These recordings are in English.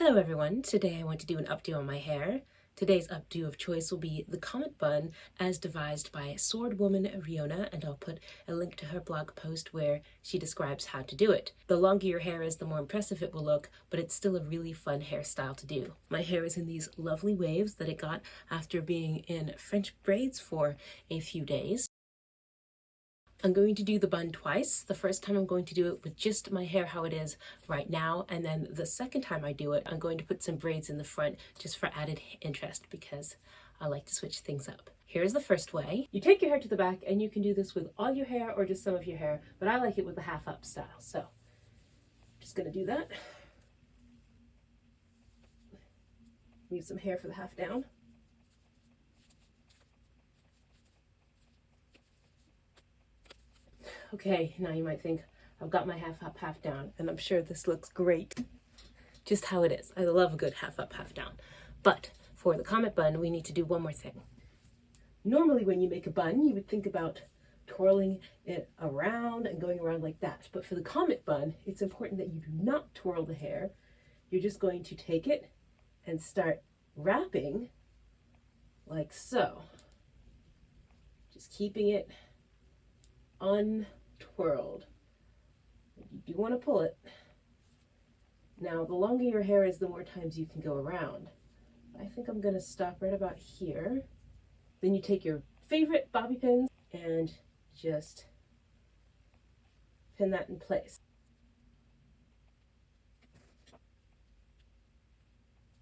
Hello everyone, today I want to do an updo on my hair. Today's updo of choice will be the Comet Bun as devised by sword woman Riona, and I'll put a link to her blog post where she describes how to do it. The longer your hair is, the more impressive it will look, but it's still a really fun hairstyle to do. My hair is in these lovely waves that it got after being in French braids for a few days. I'm going to do the bun twice. The first time I'm going to do it with just my hair how it is right now, and then the second time I do it, I'm going to put some braids in the front just for added interest because I like to switch things up. Here's the first way. You take your hair to the back, and you can do this with all your hair or just some of your hair, but I like it with the half up style. So I'm just gonna do that. Leave some hair for the half down. Okay, now you might think, I've got my half up, half down, and I'm sure this looks great. Just how it is. I love a good half up, half down. But for the Comet Bun, we need to do one more thing. Normally when you make a bun, you would think about twirling it around and going around like that. But for the Comet Bun, it's important that you do not twirl the hair. You're just going to take it and start wrapping like so. Just keeping it untwirled. You do want to pull it. Now, the longer your hair is, the more times you can go around. I think I'm going to stop right about here. Then you take your favorite bobby pins and just pin that in place.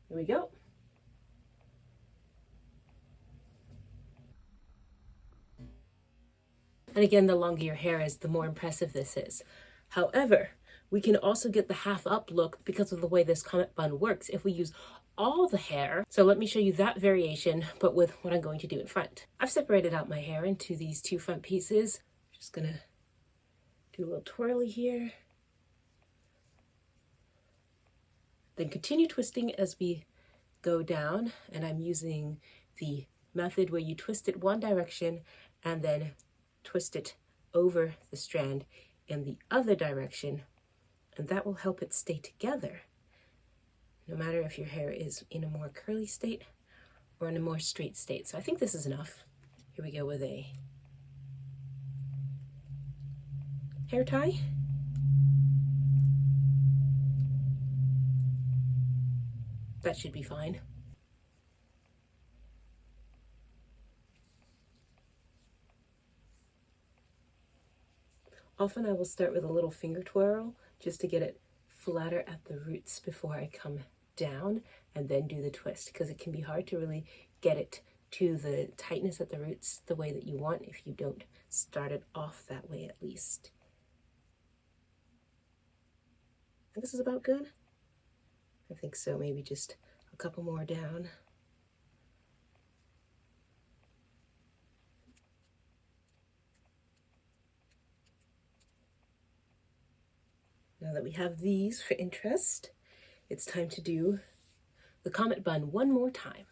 There we go. And again, the longer your hair is, the more impressive this is. However, we can also get the half up look because of the way this Comet Bun works if we use all the hair. So let me show you that variation, but with what I'm going to do in front. I've separated out my hair into these two front pieces. Just gonna do a little twirly here. Then continue twisting as we go down, and I'm using the method where you twist it one direction and then twist it over the strand in the other direction, and that will help it stay together no matter if your hair is in a more curly state or in a more straight state. So I think this is enough. Here we go with a hair tie. That should be fine. Often I will start with a little finger twirl just to get it flatter at the roots before I come down and then do the twist, because it can be hard to really get it to the tightness at the roots the way that you want if you don't start it off that way at least. I think this is about good. I think so, maybe just a couple more down. Now that we have these for interest, it's time to do the Comet Bun one more time.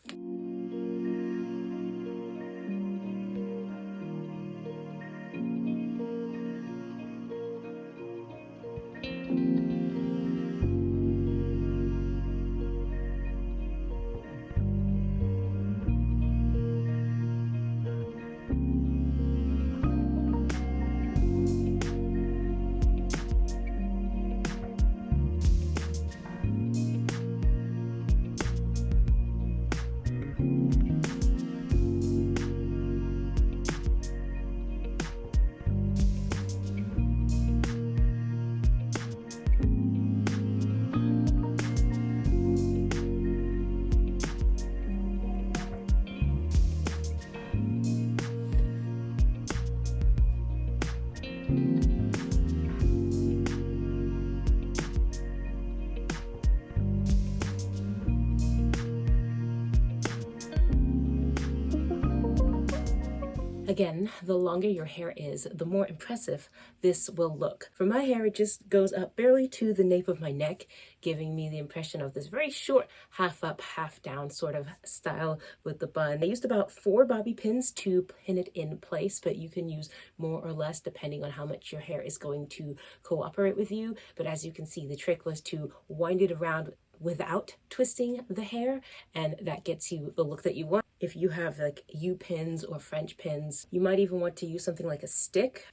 Again, the longer your hair is, the more impressive this will look. For my hair, it just goes up barely to the nape of my neck, giving me the impression of this very short half up, half down sort of style with the bun. I used about 4 bobby pins to pin it in place, but you can use more or less depending on how much your hair is going to cooperate with you. But as you can see, the trick was to wind it around without twisting the hair, and that gets you the look that you want. If you have like U-pins or French pins, you might even want to use something like a stick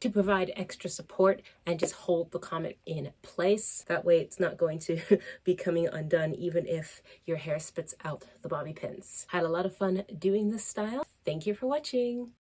to provide extra support and just hold the comet in place. That way it's not going to be coming undone even if your hair spits out the bobby pins. Had a lot of fun doing this style. Thank you for watching.